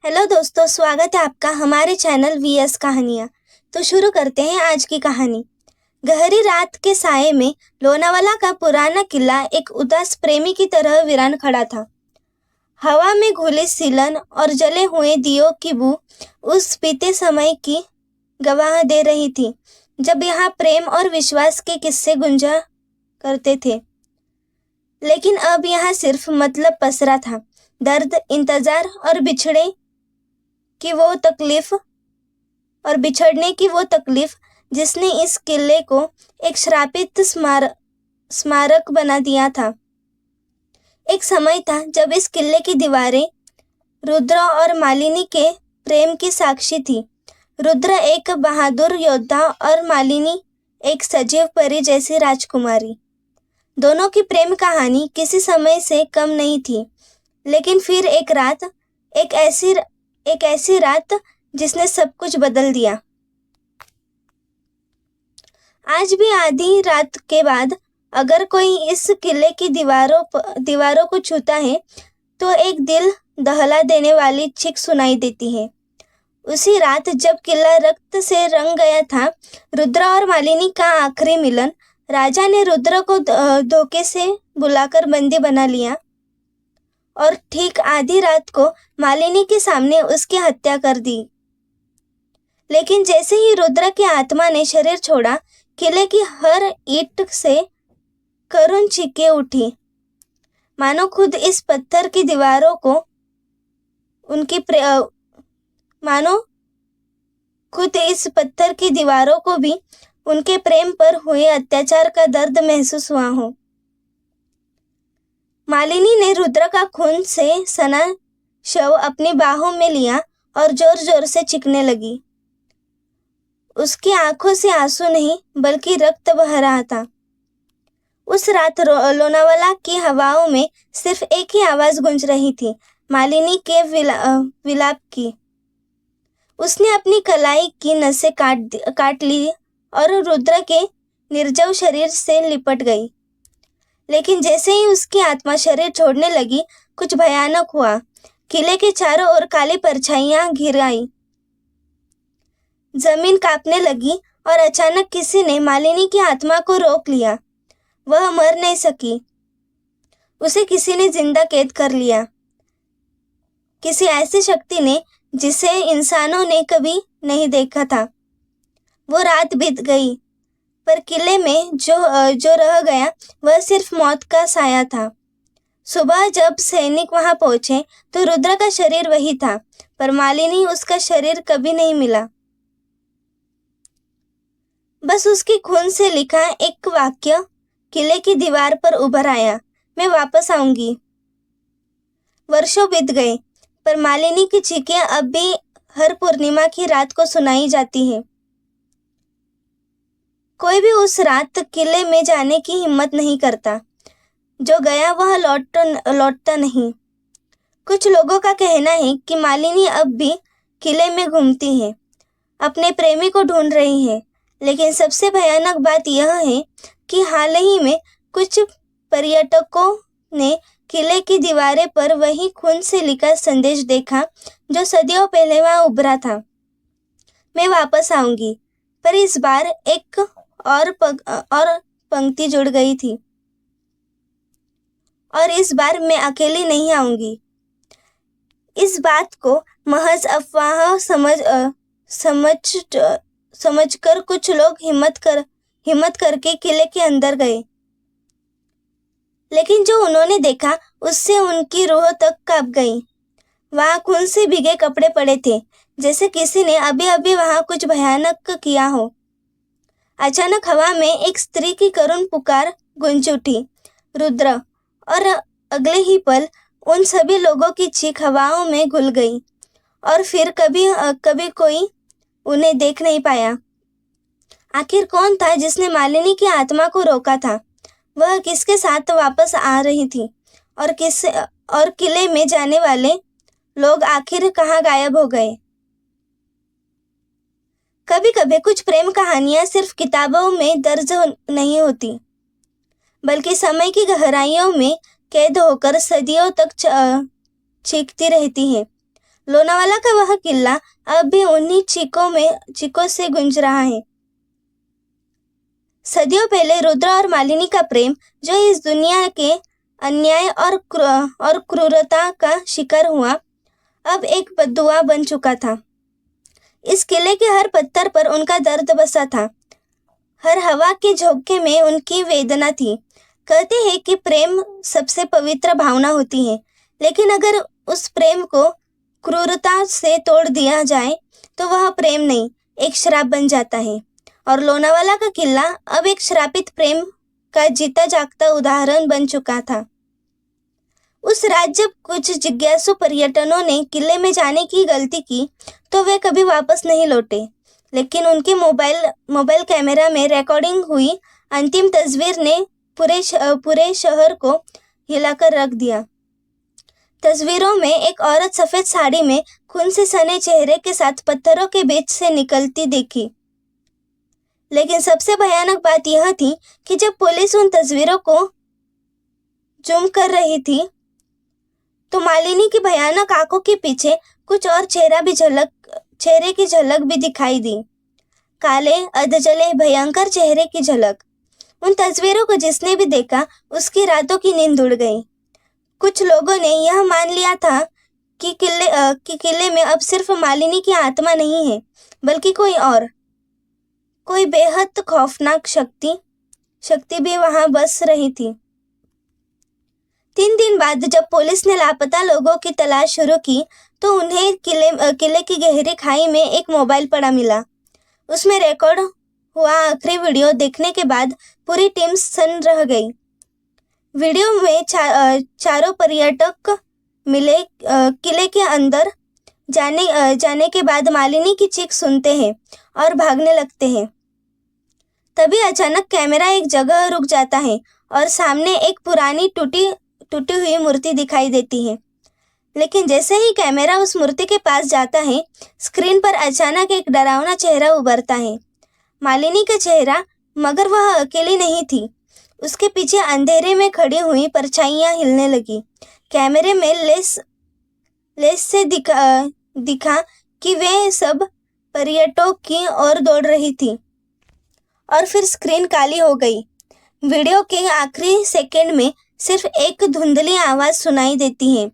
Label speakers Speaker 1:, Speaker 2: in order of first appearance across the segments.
Speaker 1: Hello दोस्तों, स्वागत है आपका हमारे चैनल वीएस कहानियाँ। तो शुरू करते हैं आज की कहानी। गहरी रात के साये में लोनावाला का पुराना किला एक उदास प्रेमी की तरह वीरान खड़ा था। हवा में घुली सीलन और जले हुए दियों की बू उस बीते समय की गवाह दे रही थी, जब यहाँ प्रेम और विश्वास के किस्से गुंजा करते थे। लेकिन अब यहाँ सिर्फ मतलब पसरा था, दर्द, इंतजार और बिछड़ने की वो तकलीफ जिसने इस किले को एक श्रापित स्मारक बना दिया था। एक समय था जब इस किले की दीवारें रुद्र और मालिनी के प्रेम की साक्षी थी। रुद्र एक बहादुर योद्धा और मालिनी एक सजीव परी जैसी राजकुमारी। दोनों की प्रेम कहानी किसी समय से कम नहीं थी। लेकिन फिर एक ऐसी रात जिसने सब कुछ बदल दिया। आज भी आधी रात के बाद अगर कोई इस किले की दीवारों को छूता है तो एक दिल दहला देने वाली चीख सुनाई देती है। उसी रात जब किला रक्त से रंग गया था, रुद्र और मालिनी का आखिरी मिलन। राजा ने रुद्र को धोखे से बुलाकर बंदी बना लिया और ठीक आधी रात को मालिनी के सामने उसकी हत्या कर दी। लेकिन जैसे ही रुद्र की आत्मा ने शरीर छोड़ा, किले की हर ईंट से करुण चीखें उठी, मानो खुद इस पत्थर की दीवारों को भी उनके प्रेम पर हुए अत्याचार का दर्द महसूस हुआ हो। मालिनी ने रुद्र का खून से सना शव अपनी बाहों में लिया और जोर जोर से चीखने लगी। उसकी आंखों से आंसू नहीं बल्कि रक्त बह रहा था। उस रात लोनावाला की हवाओं में सिर्फ एक ही आवाज गूंज रही थी, मालिनी के विलाप की। उसने अपनी कलाई की नसें काट ली और रुद्र के निर्जीव शरीर से लिपट गई। लेकिन जैसे ही उसकी आत्मा शरीर छोड़ने लगी, कुछ भयानक हुआ। किले के चारों ओर काली परछाइयां घिर आई, जमीन कांपने लगी और अचानक किसी ने मालिनी की आत्मा को रोक लिया। वह मर नहीं सकी, उसे किसी ने जिंदा कैद कर लिया, किसी ऐसी शक्ति ने जिसे इंसानों ने कभी नहीं देखा था। वो रात बीत गई, पर किले में जो रह गया वह सिर्फ मौत का साया था। सुबह जब सैनिक वहां पहुंचे तो रुद्र का शरीर वही था, पर मालिनी उसका शरीर कभी नहीं मिला। बस उसकी खून से लिखा एक वाक्य किले की दीवार पर उभर आया, मैं वापस आऊंगी। वर्षों बीत गए, पर मालिनी की चीखें अब भी हर पूर्णिमा की रात को सुनाई जाती है। कोई भी उस रात किले में जाने की हिम्मत नहीं करता। जो गया वह लौटता नहीं। कुछ लोगों का कहना है कि मालिनी अब भी किले में घूमती है, अपने प्रेमी को ढूंढ रही है। लेकिन सबसे भयानक बात यह है कि हाल ही में कुछ पर्यटकों ने किले की दीवारें पर वही खून से लिखा संदेश देखा जो सदियों पहले वहां उभरा था, मैं वापस आऊंगी। पर इस बार एक और पंक्ति जुड़ गई थी, और इस बार मैं अकेली नहीं आऊंगी। इस बात को महज अफवाह समझकर कुछ लोग हिम्मत करके किले के अंदर गए। लेकिन जो उन्होंने देखा उससे उनकी रूह तक कांप गई। वहां खून से भीगे कपड़े पड़े थे, जैसे किसी ने अभी अभी वहां कुछ भयानक किया हो। अचानक हवा में एक स्त्री की करुण पुकार गूंज उठी, रुद्र। और अगले ही पल उन सभी लोगों की चीख हवाओं में घुल गई और फिर कभी कोई उन्हें देख नहीं पाया। आखिर कौन था जिसने मालिनी की आत्मा को रोका था? वह किसके साथ वापस आ रही थी? और किले में जाने वाले लोग आखिर कहाँ गायब हो गए? कभी कभी कुछ प्रेम कहानियां सिर्फ किताबों में दर्ज नहीं होती, बल्कि समय की गहराइयों में कैद होकर सदियों तक चीखती रहती है। लोनावाला का वह किला अब भी उन्हीं चीखों से गूंज रहा है। सदियों पहले रुद्र और मालिनी का प्रेम, जो इस दुनिया के अन्याय और क्रूरता का शिकार हुआ, अब एक बद्दुआ बन चुका था। इस किले के हर पत्थर पर उनका दर्द बसा था, हर हवा के झोंके में उनकी वेदना थी। कहते हैं कि प्रेम सबसे पवित्र भावना होती है, लेकिन अगर उस प्रेम को क्रूरता से तोड़ दिया जाए तो वह प्रेम नहीं, एक श्राप बन जाता है। और लोनावाला का किला अब एक श्रापित प्रेम का जीता जागता उदाहरण बन चुका था। उस रात जब कुछ जिज्ञासु पर्यटकों ने किले में जाने की गलती की तो वे कभी वापस नहीं लौटे, लेकिन उनके मोबाइल कैमरा में रिकॉर्डिंग हुई अंतिम तस्वीर ने पूरे शहर को हिलाकर रख दिया। तस्वीरों में एक औरत सफेद साड़ी में खून से सने चेहरे के साथ पत्थरों के बीच से निकलती देखी। लेकिन सबसे भयानक बात यह थी कि जब पुलिस उन तस्वीरों को जूम कर रही थी तो मालिनी की भयानक आंखों के पीछे कुछ और चेहरे की झलक भी दिखाई दी। काले, अधजले, भयंकर चेहरे की झलक। उन तस्वीरों को जिसने भी देखा उसकी रातों की नींद उड़ गई। कुछ लोगों ने यह मान लिया था कि किले में अब सिर्फ मालिनी की आत्मा नहीं है, बल्कि कोई बेहद खौफनाक शक्ति भी वहां बस रही थी। 3 दिन बाद जब पुलिस ने लापता लोगों की तलाश शुरू की तो उन्हें किले की गहरी खाई में एक मोबाइल पड़ा मिला। उसमें रिकॉर्ड हुआ आखिरी वीडियो देखने के बाद पूरी टीम सन्न रह गई। वीडियो में चारों पर्यटक मिले किले के अंदर जाने के बाद मालिनी की चीख सुनते हैं और भागने लगते हैं। तभी अचानक कैमरा एक जगह रुक जाता है और सामने एक पुरानी टूटी हुई मूर्ति दिखाई देती है। लेकिन जैसे ही कैमरा उस मूर्ति के पास जाता है, स्क्रीन पर अचानक एक डरावना चेहरा उभरता है। मालिनी का चेहरा, मगर वह अकेली नहीं थी। उसके पीछे अंधेरे में खड़ी हुई परछाइयां हिलने लगी। कैमरे में लेंस से दिखा कि वे सब पर्यटकों की ओर दौड़ रही थी और फिर स्क्रीन काली हो गई। वीडियो के आखिरी सेकंड में सिर्फ एक धुंधली आवाज सुनाई देती है,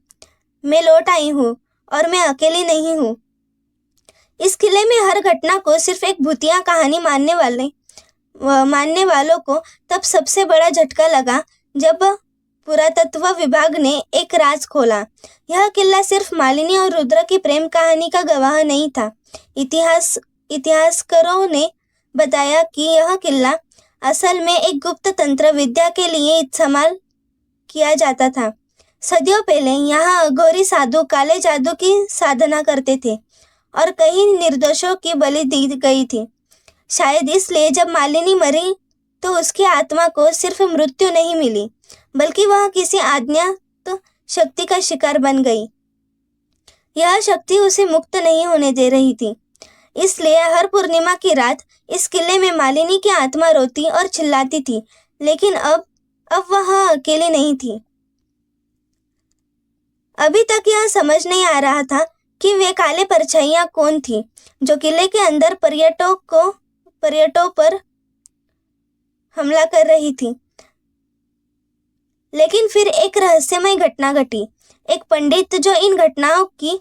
Speaker 1: मैं लौट आई हूँ और मैं अकेली नहीं हूँ। इस किले में हर घटना को सिर्फ एक भूतिया कहानी मानने वालों को तब सबसे बड़ा झटका लगा जब पुरातत्व विभाग ने एक राज खोला। यह किला सिर्फ मालिनी और रुद्र की प्रेम कहानी का गवाह नहीं था। इतिहासकारों ने बताया कि यह किला असल में एक गुप्त तंत्र विद्या के लिए इस्तेमाल किया जाता था। सदियों पहले यहाँ अघोरी साधु काले जादू की साधना करते थे और कई निर्दोषों की बलि दी गई थी। शायद इसलिए जब मालिनी मरी तो उसकी आत्मा को सिर्फ मृत्यु नहीं मिली, बल्कि वह किसी अज्ञात शक्ति का शिकार बन गई। यह शक्ति उसे मुक्त नहीं होने दे रही थी। इसलिए हर पूर्णिमा की रात इस किले में मालिनी की आत्मा रोती और चिल्लाती थी, लेकिन अब वह अकेली नहीं थी। अभी तक यह समझ नहीं आ रहा था कि वे काले परछाइयां कौन थी जो किले के अंदर पर्यटकों पर हमला कर रही थी। लेकिन फिर एक रहस्यमय घटना घटी। एक पंडित जो इन घटनाओं की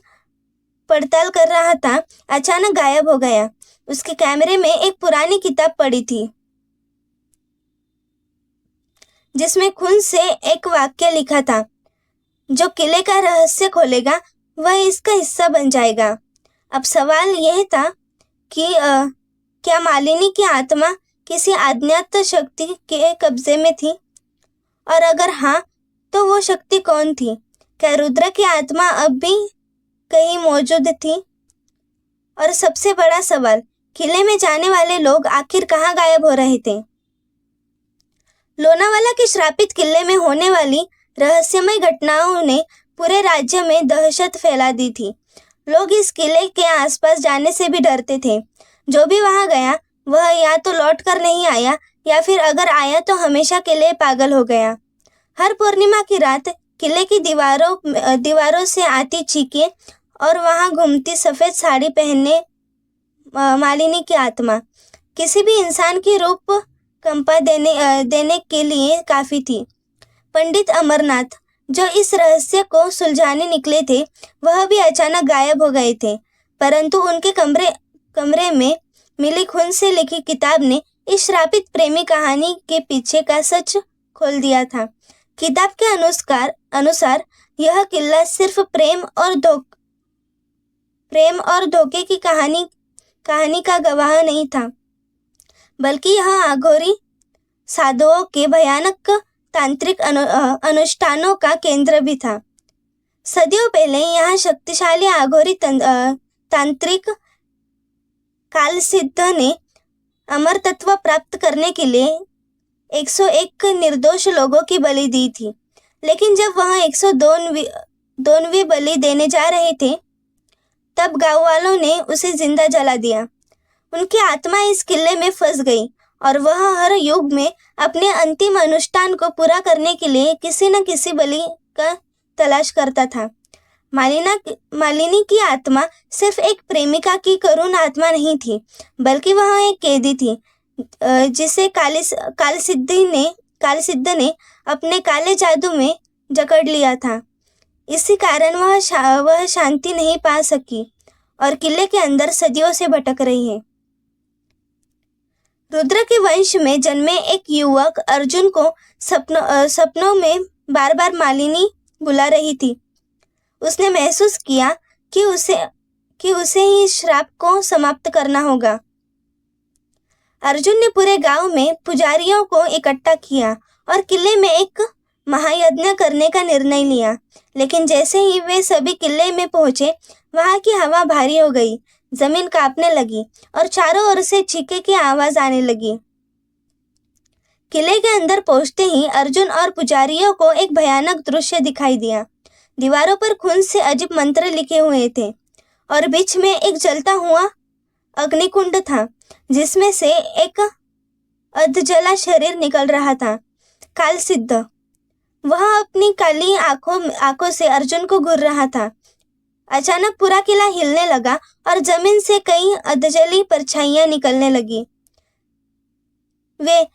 Speaker 1: पड़ताल कर रहा था, अचानक गायब हो गया। उसके कैमरे में एक पुरानी किताब पड़ी थी जिसमें खून से एक वाक्य लिखा था, जो किले का रहस्य खोलेगा वह इसका हिस्सा बन जाएगा। अब सवाल यह था कि क्या मालिनी की आत्मा किसी अज्ञात शक्ति के कब्जे में थी, और अगर हाँ तो वो शक्ति कौन थी? क्या रुद्र की आत्मा अब भी कहीं मौजूद थी? और सबसे बड़ा सवाल, किले में जाने वाले लोग आखिर कहाँ गायब हो रहे थे? लोनावाला के श्रापित किले में होने वाली रहस्यमय घटनाओं ने पूरे राज्य में दहशत फैला दी थी। लोग इस किले के आसपास जाने से भी डरते थे। जो भी वहां गया वह या तो लौट कर नहीं आया या फिर अगर आया तो हमेशा के लिए पागल हो गया। हर पूर्णिमा की रात किले की दीवारों से आती चीखें और वहां घूमती सफेद साड़ी पहनने मालिनी की आत्मा किसी भी इंसान की रूप कंपा देने के लिए काफी थी। पंडित अमरनाथ, जो इस रहस्य को सुलझाने निकले थे, वह भी अचानक गायब हो गए थे। परंतु उनके कमरे में मिली खून से लिखी किताब ने इस श्रापित प्रेमी कहानी के पीछे का सच खोल दिया था। किताब के अनुसार यह किला सिर्फ प्रेम और धोखे की कहानी का गवाह नहीं था, बल्कि यह अघोरी साधुओं के भयानक तांत्रिक अनुष्ठानों का केंद्र भी था। सदियों पहले यहाँ शक्तिशाली अघोरी तांत्रिक कालसिद्ध ने अमर तत्व प्राप्त करने के लिए 101 निर्दोष लोगों की बलि दी थी। लेकिन जब वह 102वीं बलि देने जा रहे थे, तब गांव वालों ने उसे जिंदा जला दिया। उनकी आत्मा इस किले में फंस गई और वह हर युग में अपने अंतिम अनुष्ठान को पूरा करने के लिए किसी न किसी बलि का तलाश करता था। मालिनी की आत्मा सिर्फ एक प्रेमिका की करुण आत्मा नहीं थी, बल्कि वह एक कैदी थी जिसे कालसिद्ध ने अपने काले जादू में जकड़ लिया था। इसी कारण वह शांति नहीं पा सकी और किले के अंदर सदियों से भटक रही है। रुद्र के वंश में जन्मे एक युवक अर्जुन को सपनों में बार बार मालिनी बुला रही थी। उसने महसूस किया कि उसे ही श्राप को समाप्त करना होगा। अर्जुन ने पूरे गांव में पुजारियों को इकट्ठा किया और किले में एक महायज्ञ करने का निर्णय लिया। लेकिन जैसे ही वे सभी किले में पहुंचे, वहां की हवा भारी हो गई, जमीन कांपने लगी और चारों ओर से चीखे की आवाज आने लगी। किले के अंदर पहुंचते ही अर्जुन और पुजारियों को एक भयानक दृश्य दिखाई दिया। दीवारों पर खून से अजीब मंत्र लिखे हुए थे और बीच में एक जलता हुआ अग्निकुंड था, जिसमें से एक अधजला शरीर निकल रहा था। कालसिद्ध, वह अपनी काली आंखों से अर्जुन को घूर रहा था। अचानक पूरा किला हिलने लगा और जमीन से कई अधजली परछाइयां निकलने लगी। वे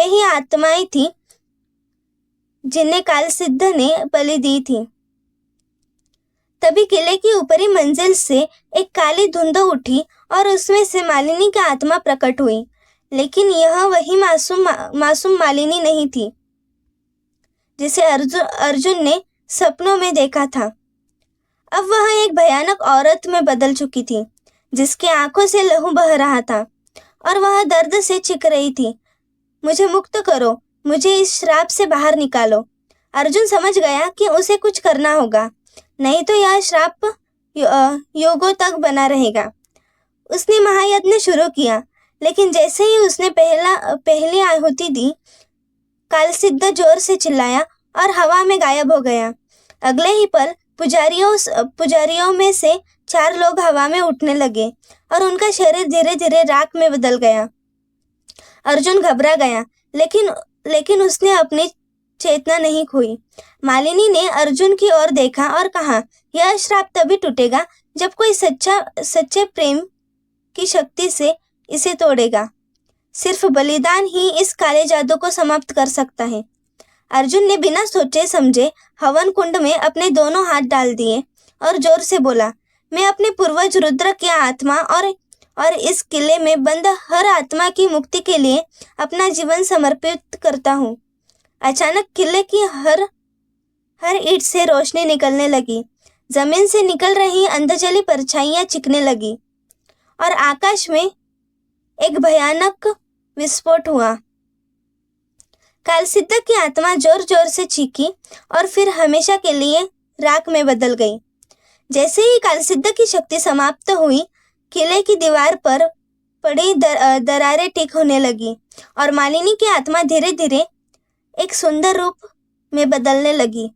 Speaker 1: ही आत्माएं थी जिन्हें कालसिद्ध ने बलि दी थी। तभी किले की ऊपरी मंजिल से एक काली धुंध उठी और उसमें से मालिनी की आत्मा प्रकट हुई। लेकिन यह वही मासूम मालिनी नहीं थी जिसे अर्जुन ने सपनों में देखा था। अब वह एक भयानक औरत में बदल चुकी थी, जिसकी आंखों से लहू बह रहा था और वह दर्द से चीख रही थी, मुझे मुक्त करो, मुझे इस श्राप से बाहर निकालो। अर्जुन समझ गया कि उसे कुछ करना होगा, नहीं तो यह श्राप युगों तक बना रहेगा। उसने महायज्ञ शुरू किया, लेकिन जैसे ही उसने पहली आहुति दी, कालसिद्ध जोर से चिल्लाया और हवा में गायब हो गया। अगले ही पल पुजारियों में से 4 लोग हवा में उठने लगे और उनका शरीर धीरे धीरे राख में बदल गया। अर्जुन घबरा गया, लेकिन उसने अपनी चेतना नहीं खोई। मालिनी ने अर्जुन की ओर देखा और कहा, यह श्राप तभी टूटेगा जब कोई सच्चे प्रेम की शक्ति से इसे तोड़ेगा। सिर्फ बलिदान ही इस काले जादू को समाप्त कर सकता है। अर्जुन ने बिना सोचे समझे हवन कुंड में अपने दोनों हाथ डाल दिए और जोर से बोला, मैं अपने पूर्वज रुद्र की आत्मा और इस किले में बंद हर आत्मा की मुक्ति के लिए अपना जीवन समर्पित करता हूँ। अचानक किले की हर ईंट से रोशनी निकलने लगी, जमीन से निकल रही अंधजली परछाइयां चिकने लगी और आकाश में एक भयानक विस्फोट हुआ। कालसिद्ध की आत्मा जोर जोर से चीखी और फिर हमेशा के लिए राख में बदल गई। जैसे ही कालसिद्ध की शक्ति समाप्त हुई, किले की दीवार पर पड़ी दरारें ठीक होने लगी और मालिनी की आत्मा धीरे धीरे एक सुंदर रूप में बदलने लगी।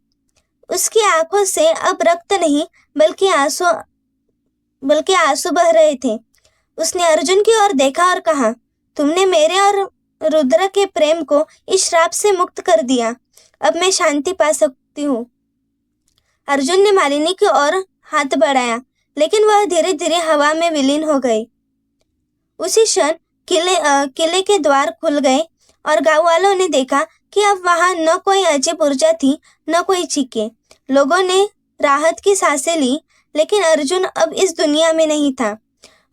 Speaker 1: उसकी आंखों से अब रक्त नहीं बल्कि आंसू बह रहे थे। उसने अर्जुन की ओर देखा और कहा, तुमने मेरे और रुद्र के प्रेम को इस श्राप से मुक्त कर दिया, अब मैं शांति पा सकती हूँ। अर्जुन ने मालिनी की ओर हाथ बढ़ाया, लेकिन वह धीरे धीरे हवा में विलीन हो गई। उसी क्षण किले के द्वार खुल गए और गांव वालों ने देखा कि अब वहां न कोई अजीब ऊर्जा थी, न कोई चीखें। लोगों ने राहत की सांसें ली, लेकिन अर्जुन अब इस दुनिया में नहीं था।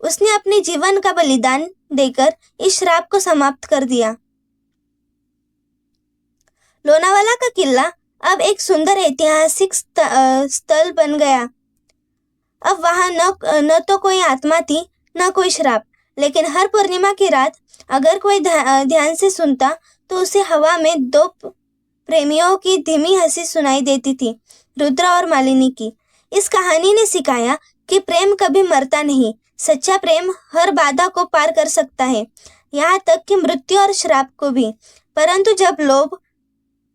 Speaker 1: उसने अपने जीवन का बलिदान देकर इस श्राप को समाप्त कर दिया। लोनावाला का किला अब एक सुंदर ऐतिहासिक स्थल बन गया। अब वहां न तो कोई आत्मा थी, न कोई श्राप, लेकिन हर पूर्णिमा की रात अगर कोई ध्यान से सुनता तो उसे हवा में दो प्रेमियों की धीमी हंसी सुनाई देती थी, रुद्र और मालिनी की। इस कहानी ने सिखाया कि प्रेम कभी मरता नहीं। सच्चा प्रेम हर बाधा को पार कर सकता है, यहाँ तक कि मृत्यु और श्राप को भी। परंतु जब लोभ,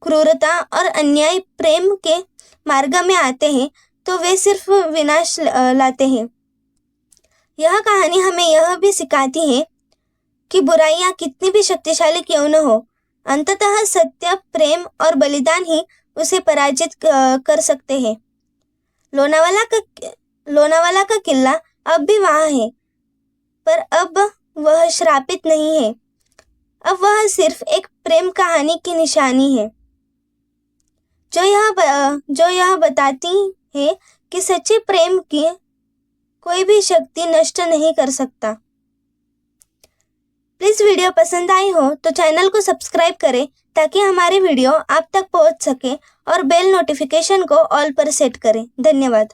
Speaker 1: क्रूरता और अन्याय प्रेम के मार्ग में आते हैं तो वे सिर्फ विनाश लाते हैं। यह कहानी हमें यह भी सिखाती है कि बुराइयां कितनी भी शक्तिशाली क्यों न हो, अंततः सत्य, प्रेम और बलिदान ही उसे पराजित कर सकते हैं। लोनावाला का किला अब भी वहां है, पर अब वह श्रापित नहीं है। अब वह सिर्फ एक प्रेम कहानी की निशानी है, जो यह बताती है कि सच्चे प्रेम की कोई भी शक्ति नष्ट नहीं कर सकता। प्लीज वीडियो पसंद आई हो तो चैनल को सब्सक्राइब करें ताकि हमारे वीडियो आप तक पहुंच सके और बेल नोटिफिकेशन को ऑल पर सेट करें। धन्यवाद।